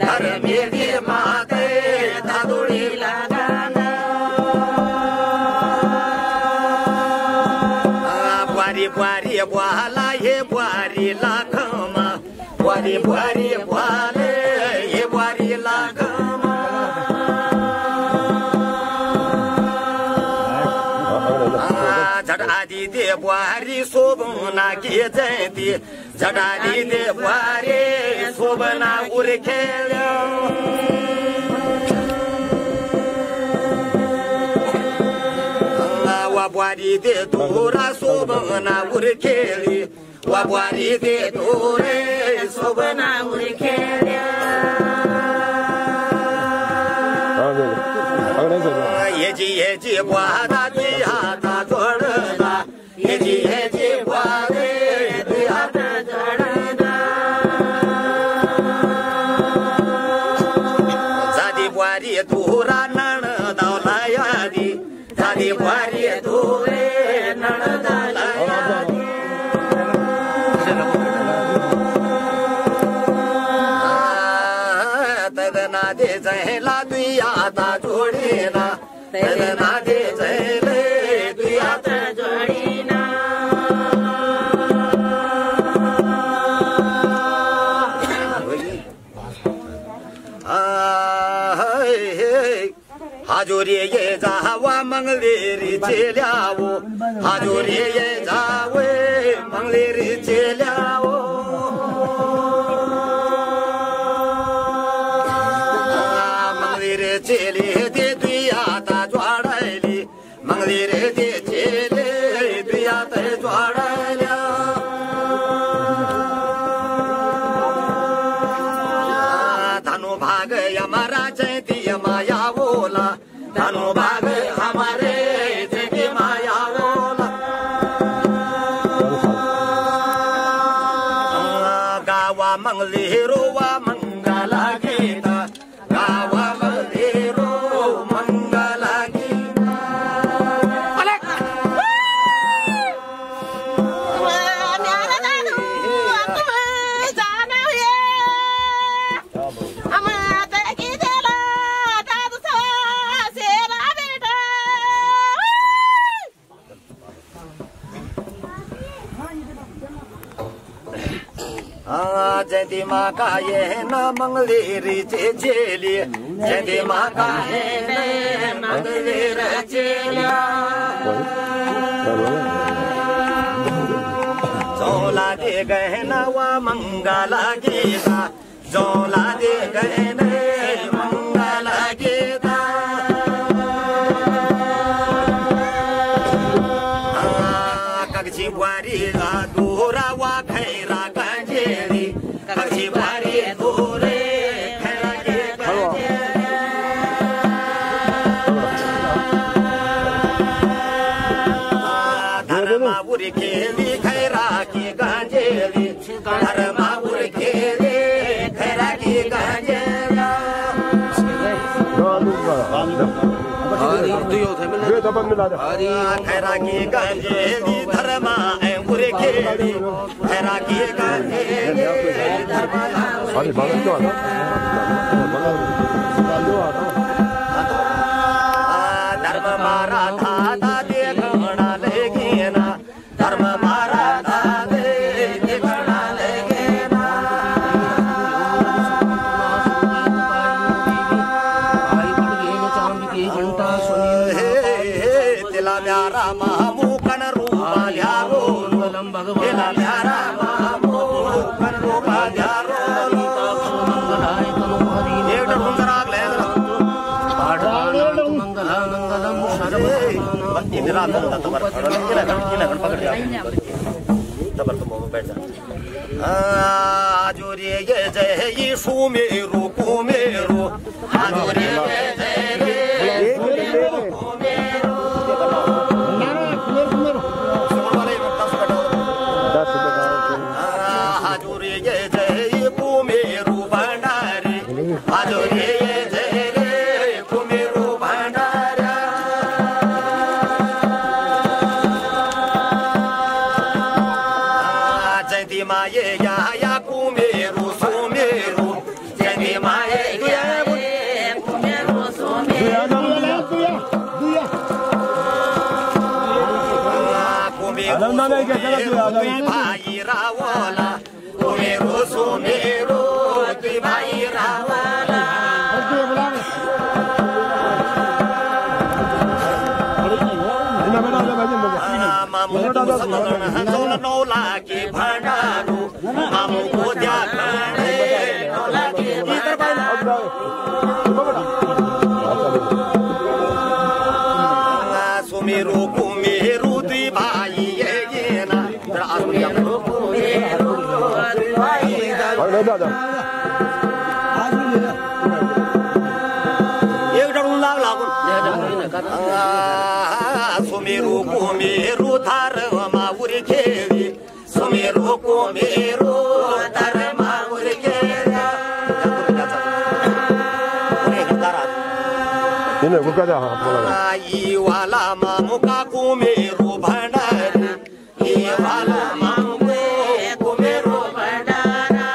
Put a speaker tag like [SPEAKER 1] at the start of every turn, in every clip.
[SPEAKER 1] धर्मेदी माते धादुडी लगान बुहारी बुहारी बुहाला हे बुहारी लाखमा बुहारी बुहारी बुहाले हे बुहारी लाखमा झट आदि दे बुहारी शोभना के जयती झट आदि दे बुहारी शोभना उर्खेल्यो बुहारी दे धुरा शोभना उर्खेली बुहारी दे धुरे शोभना उर्खेल्यो हेजी बुहादा दुई हात जोड्दा हेजी बुहारे दुई हात जोड्दा जादी बुहारी धुरा नणदाउला यादी जादी बुहारी धुरे नणदाउला यादी तदना दे जहेला दुई हात जोडिना तदना दे जहेले दुई हात जोडिना हजुरे ये जावा मंगलेरी चेल्यावो हजुरे ये जावे मंगलेरी चेल्यावो मंगलेरी चेले दे दुई हात जोडाइली मंगलेरी दे चेले दुई हात जोडाइल्या धनु भाग हमारा जयती माया बोला धनु भाग हमारे जयती माया बोला गावा मंगलेरो वा मंगला गीता गावा मंगलेरो मंगला गीता जयती माँ का ये न मंगलेरी चेली जयती माँ का ये न मंगलेर चेलिया जोला दे गहना वा मंगला गीता जोला दे गहने मंगला गीता कक्षी बुहारी दूरा वा खैरा गंजेरी कक्षी बुहारी दूरे खैरा के गंजेरी धर्मा बुरी खेली खैरा की गंजेरी धर्मा बुरी खेली खैरा की गंजेरी खैरा की गंजेरी धर्मा बुरी खेली खैरा की गंजेरी धर्म मारा था दादे घोड़ा लेगे ना धर्म मारा दादे घोड़ा लेगे ना तिला म्यारा मामू कन रूपा ल्यारो तिला म्यारा मामू कन रूपा ल्यारो आजोरे ये जय यीशु मेरो को मेरो आजोरे ये जय मेरो को मेरो आजोरे ये जय को मेरो भंडारी आजोरे ये जय को मेरो भंडारा जयती माये या को मेरो सो मेरो जयती भाइ रावला कुमेरो सुमेरो दुई भाइ रावला मामु जोल नौला के भंडारू मामु को द्या खड़े नौला के भंडारू सुमेरो कुमेरो दुई भाइ ये ना सुमेरो कुमेरो दुई भाइ एउटा रुला लागु सुमेरो कुमेरो धारमा उरी खेली सुमेरो कुमेरो धारमा उरी खेली ई वाला मामुका कुमेरो भंडारी ई वाला मामुके कुमेरो भंडारा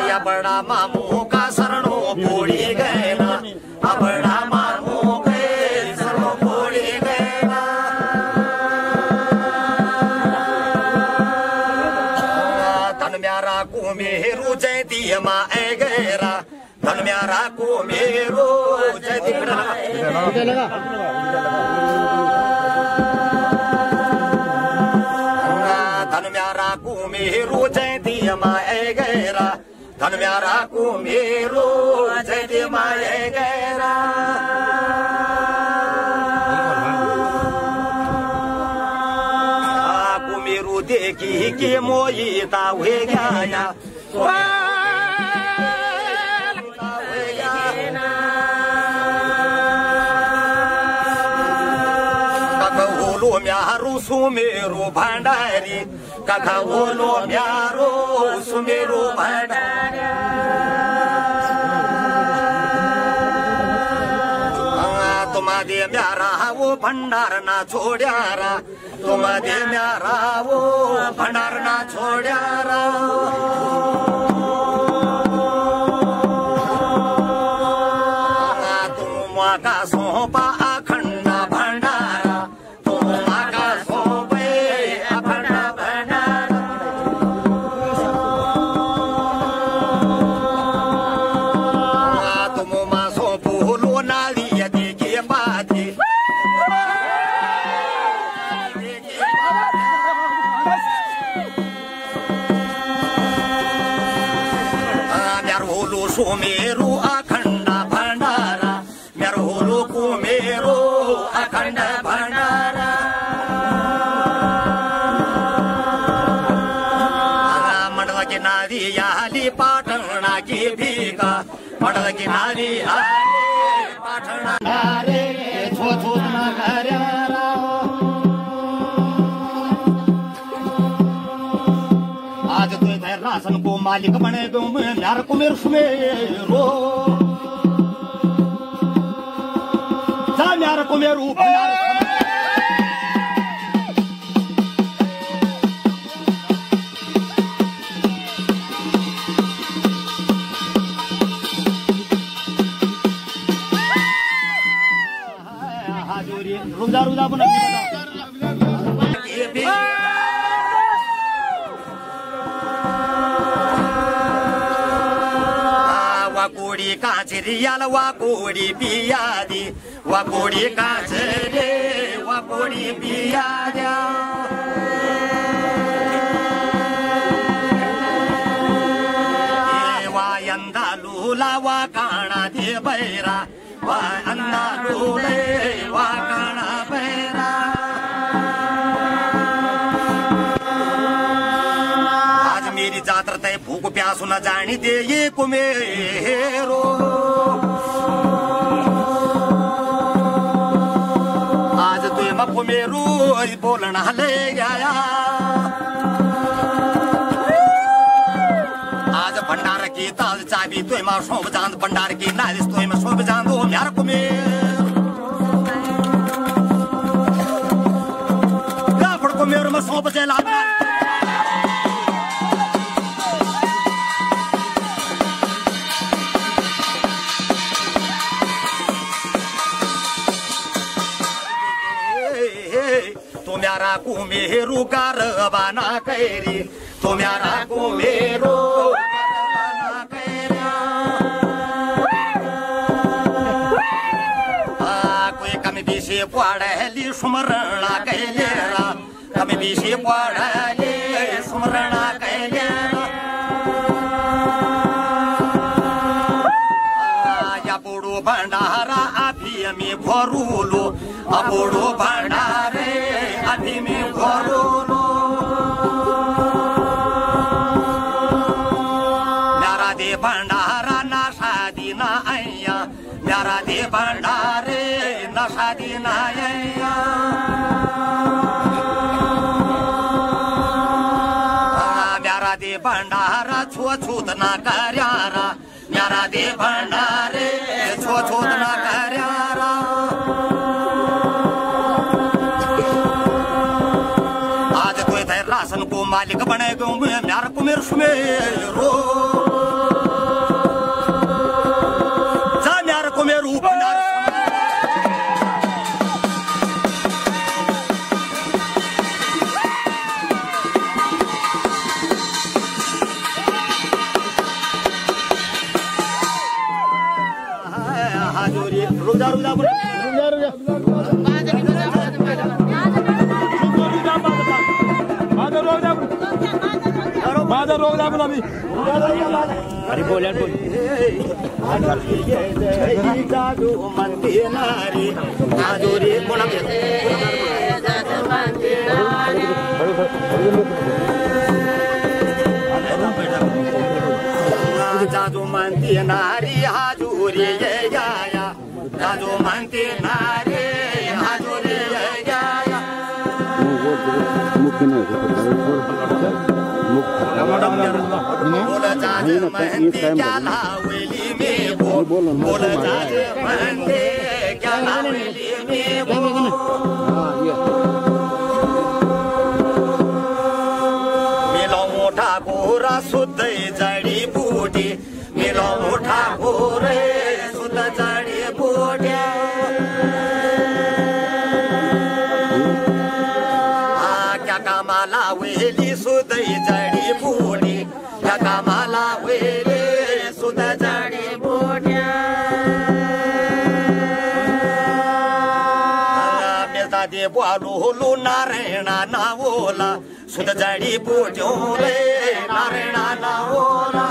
[SPEAKER 1] या बड़ा मामू का शरणो पोड़ी गए ना बड़ा मामू के शरणो पोड़ी गए ना धन म्यारा कुमेरो जयती मा ए गैरा धन म्यारा कुमेरो जयती धन म्यारा कुमेरो जयती मा ए गैरा धन म्यारा कुमेरो जयती मा ए गैरा कुमेरो देखी के मोई तावे गया कथो म्यारो सुमेरो भंडारी कथा बोलो म्यारो सुमेरो भंडारी तुम्हारे म्यारा वो भंडार ना छोड़्यारा तुम्हारे म्यारा वो भंडार ना छोड़्यारा तुम का सोपा अखंड भंडारा तुम का सोपे अखंड भंडारा तुम मा सोपो लो नाली यदि के बाती म्यारो सुमेरो अखंड भंडारा म्यारो कुमेरो अखंड भंडारा मंडल की नारी याली पाटणा की भीगा मंडल की नारी पाटणा नारे छो छो आज तो राशन को मालिक बने गो म्यार कुमेर सुमेरो जा म्यार कुमेरो हाजूरी रुजा रुजा बना वाकोड़ी काचरियाल वाकोड़ी पियादी वाकोड़ी काचरे वाकोड़ी पियाद्या वायंदा लूला वाकाणा दे बैरा वायंदा लूले वाकाणा बैरा मेरी जात्रा तय भूख प्यासो न जानी दे ये कुमेरो आज तो मैं कुमेरो बोलना ले गया आज भंडार की ताल चाबी तो मैं सोब जान भंडार की नालिस तो मैं सोब जान दो यार कुमेरो में सोब चला तुम्हारा कुमेरू कारवाना कैरी तुम्हारा कुमेरू कारवाना कैर्या कोई कमी बिसे पढली सुमरणा कैलेरा कमी बिसे पढली सुमरणा कैलेरा या बुडो भण्डारा आफिमी भरुलो बुडो भण्डारे आफिमी भरुलो म्यारा दे भण्डारा नशा दिना आया म्यारा दे भण्डारे नशा दिना आया म्यारा दे भण्डारा छुत ना कर्यारा म्यारा दे भण्डारे छुत ना कर्यारा आज कोई थे राशन को मालिक बनेगा म्यारा कुमेर सुमेरो जा म्यारा कुमेरू रुजा रुजा माझा रोग दाबून आम्ही अरे बोल यार बोल जादू म्हणते नारी आजोरी कोणा जादू म्हणते नारी हाजूरी या जादू म्हणते नारी हाजूरी या बोल जाज म्हणते क्या लावली मी बोल जाज म्हणते क्या लावली मी मिलो मोठा गोरा सुद्ध जडी बुटी मिलो मोठा गोरे सुद्ध जडी बुट्या क्या कामाला वेली सुद्ध जडी बुटी क्या कामाला वेली सुद्ध जडी बुट्या मेलता दे बोलू नारायणा नावोला सुद्ध जडी बुट्यो रे नारायणा नावोला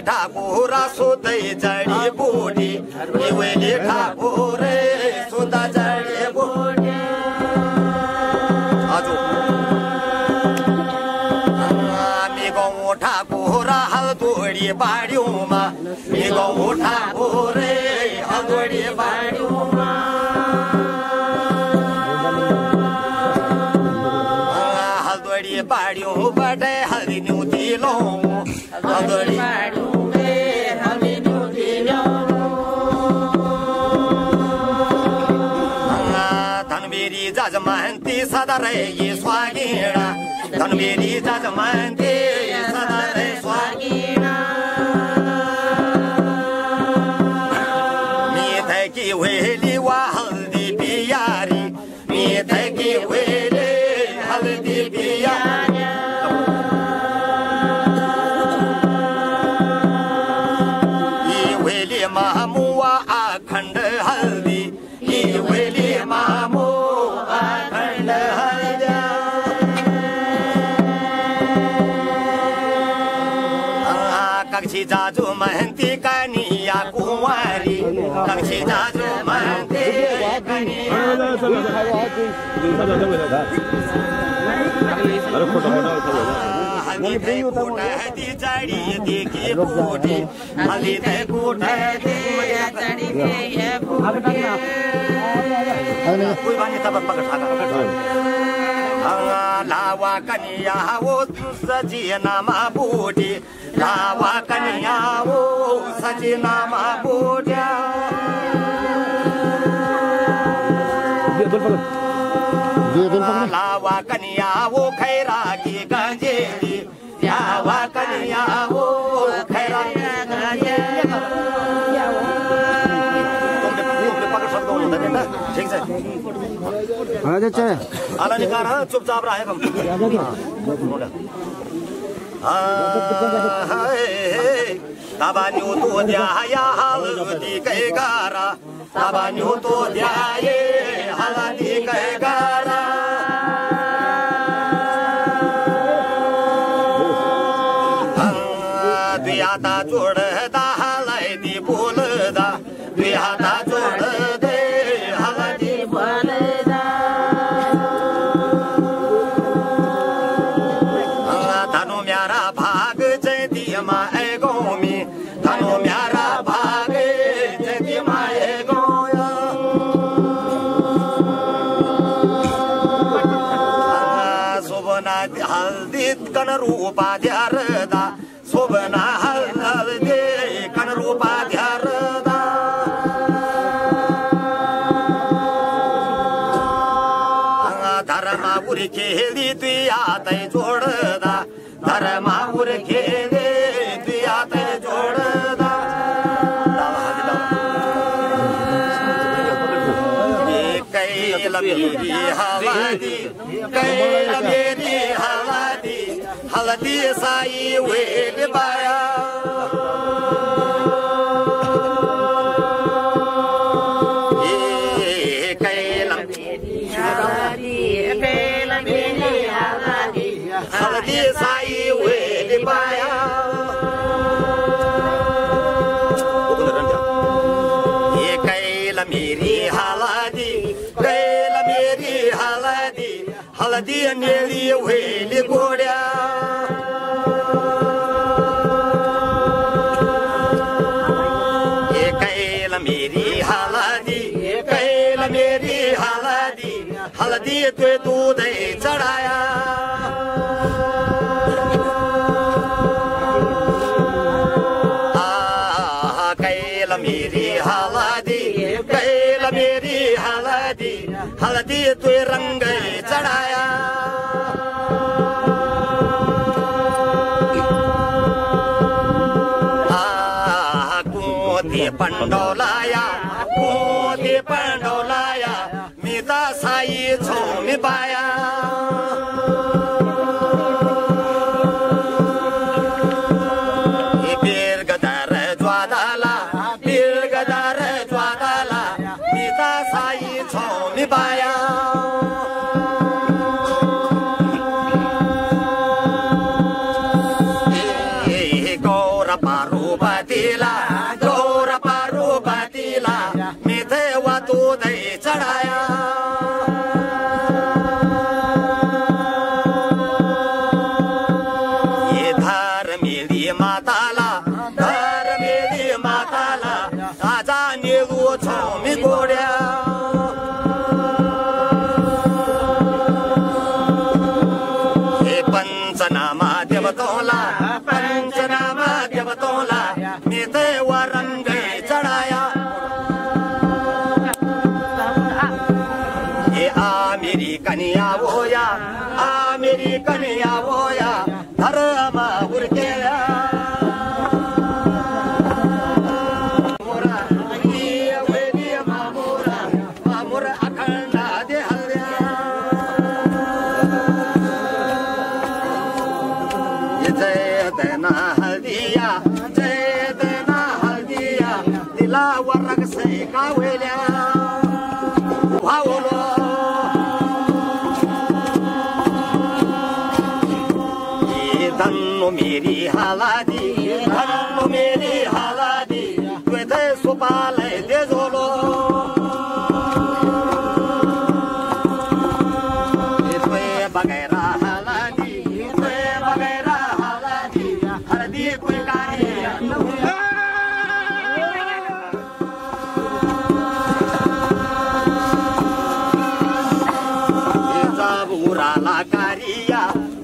[SPEAKER 1] ठाकुरा सुद्ध जडी बुटी वेली ठाकुरे सुद्ध जडी बुटी आजो मी गौ ठाकुरा हलदोडी बाड्यूमा मी गौ ठाकुरे हलदोडी बाड्यूमा हलदोडी बाड्यू बडे हल्दी न्यूती लो हलदोडी जजमंती सदा रे स्वागीणा धनवेरी जजमंती सदा रे स्वागीणा मी थे की वेली वा हल्दी पियारी मी थे की वेली हल्दी पियारी ई वेली मामुआ अखंड हल्दी ई वेली मामू कक्षी जाजू महंती कनिया कुंवारी कक्षी जाजू महंती हल्दी जड़ी देखी बूटी हल्दी कोई बात नहीं तब पकड़ लावा कनिया वो सजी नामा बूटी लावा कनिया वो सजी नामा बूटिया लावा कनिया वो खैरा की गंजेरी लावा कनिया वो खैरा की गंजेरी अलनिकार चुपचाप राखेको ताबान्यू तो द्याया हल्दी कै गारा ताबान्यू तो द्याये हल्दी कै गारा दुई हाता जोड्दा हल्दी बोल्दा दुई हाता जोड्दै हल्दी बोल्दा धनु म्यारा भाग जयतीमा एगोमी धनु म्यारा भाग जयतीमा एगोया शोभना हल्दी कन रूपा ध्यारदा शोभना हल्दी कन रूपा ध्यारदा धर्मा उर्खेली दुई हातै जोड्दा धर्मा उर्खेली दुई हातै जोड्दा कैल मेरी हल्दी कैल मेरी हल्दी हल्दी साई वेल बाया हल्दी साई वेल बाया ये कैल मेरी हल्दी कैल मेरी हल्दी हल्दी नेली वेल गोड्या ये कैल मेरी हल्दी कैल मेरी हल्दी हल्दी तो दूध चढ़ाया कैल मेरी हल्दी कैल मेरी हल्दी हल्दी तो रंग चढ़ाया कोती पंडोलाया कोती पंडोलाया मिता साई छोमी पाया बाया गौर पारू बतीला मिथे वा दूध चढ़ाया ये धार मेरी माताला आजा नीलू छोमी गोड्या पंचनामा देवतोला मिते व रंग चढ़ाया ये आ मेरी कन्या वोया धर्मा उर्केया मामुर अखंड दे हल्दिया जय देना हल्दिया दिला वरग से कावेल्या भावलो ये धनु मेरी हल्दी तुझे सुपाल दे जोलो बगैरा हल्दी हल्दी कोई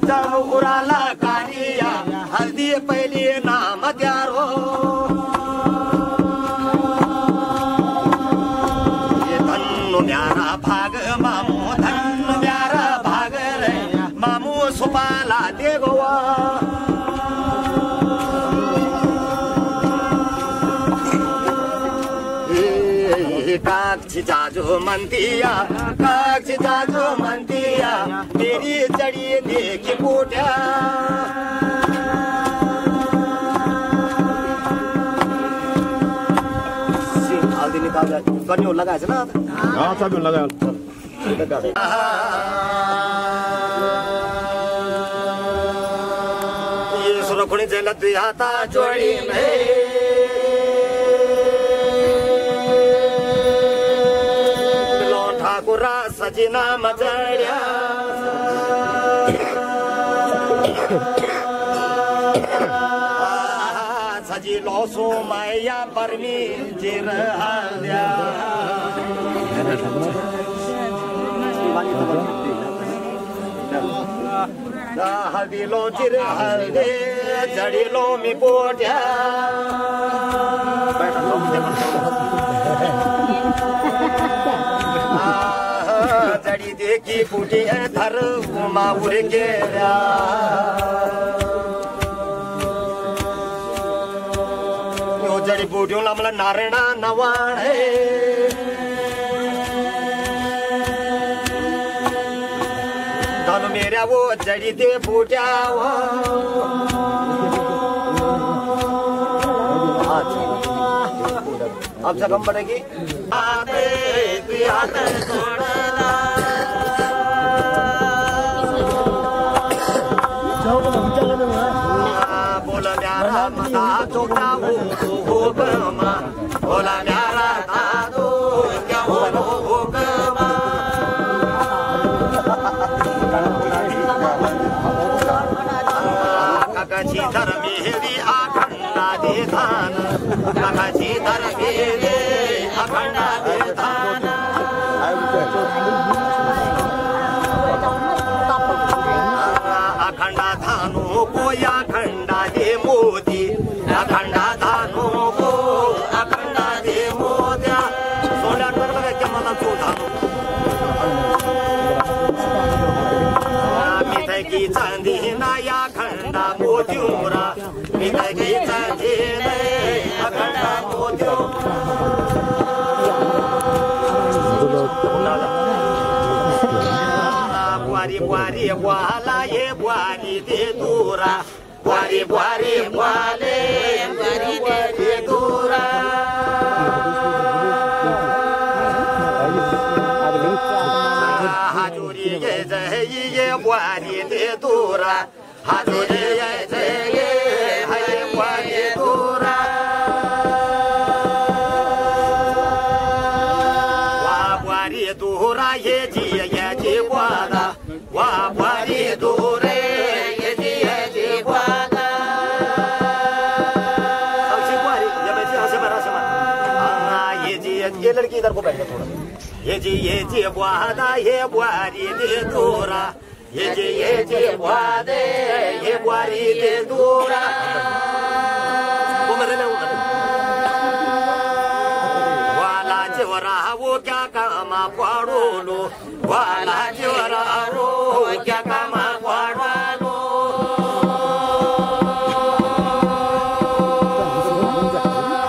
[SPEAKER 1] जब उराला कारिया हल्दी पहले नाम द्यारो ये धनु म्यारा भाग मामू धनु म्यारा भाग रे मामू सुपाला दे गोवा काक्षी जाजो मनतिया कक्ष जाजो मनतिया मेरी जड़ी देखी बूटा हल्दी निकाल जाए कन्यो लगाएछ न
[SPEAKER 2] हाँ सब लगायो
[SPEAKER 1] ये सुरखुणी जेल दुई हाता जोडी ठाकुरा सजिना मजड्या सजिलो सोमैया पर्मी जिर हाल्द्या हल्दीलो जिर हल्दे जड़ीलो मी पोट्या जड़ी देखी बूटी है धर उमा उड़ के जड़ी बूटियों मला नारायणा नवाण है धनु मेरा वो जड़ी दे बूटा अब से कम पड़ेगी बोला प्यारा मता चोटा हो गमा बोला प्यारा था तो क्या हो गमा काकाची धर मेरी अखंडा दे धान काकाची धर मेरे अखंडा दे धान अखंडा धानो को अखंडा दे मोदी अखंडा धानो को अखंडा दे मोद्या सोड्या क्या मला तो धानो मिठाई की चांदी नाया खंडा मोजूरा मिठाई की चांदी अखंडा मोजू बुआरी बुआरी बुआला ये बुआरी दे दूरा बुआरी बुआरी बुआले बुआरी दे दूरा हाजुरी ये जय ये बुआरी दे दूरा हाजुरी ये जय ये बुआरी दूरा वाह बुआरी दूरा ये जी बुआदा वाह बुआरी दूरे ये जी बुआदा ये लड़की इधर को बैठ थोड़ा ये जी बुआदा ये बुआरी दे दूरा ये जी बुआदे ये बुआरी दे दूरा वो मेरे में वाला जेवरा वो क्या कामा पाड़ो लो वाला जेवरा रो क्या कामा पाड़ो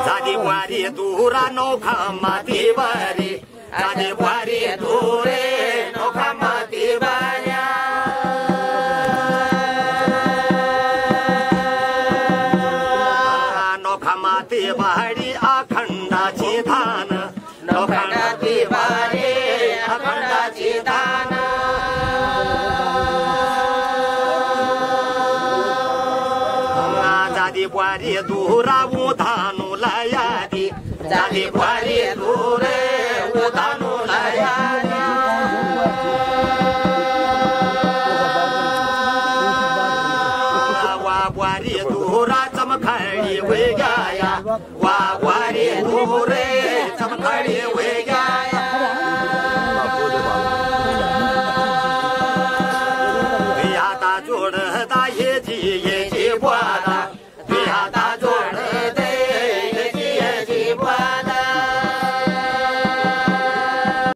[SPEAKER 1] जादी बुआरी दूरा नौखा माती बारी जादी बुआरी दूरे नौखा माती बारिया नौखा माती बारी अखंडा ची धान नौखा माती बारी अखंडा ची धान जादी बुआरी दूरा वो धानु लाया दी जादी बुआरी दूरे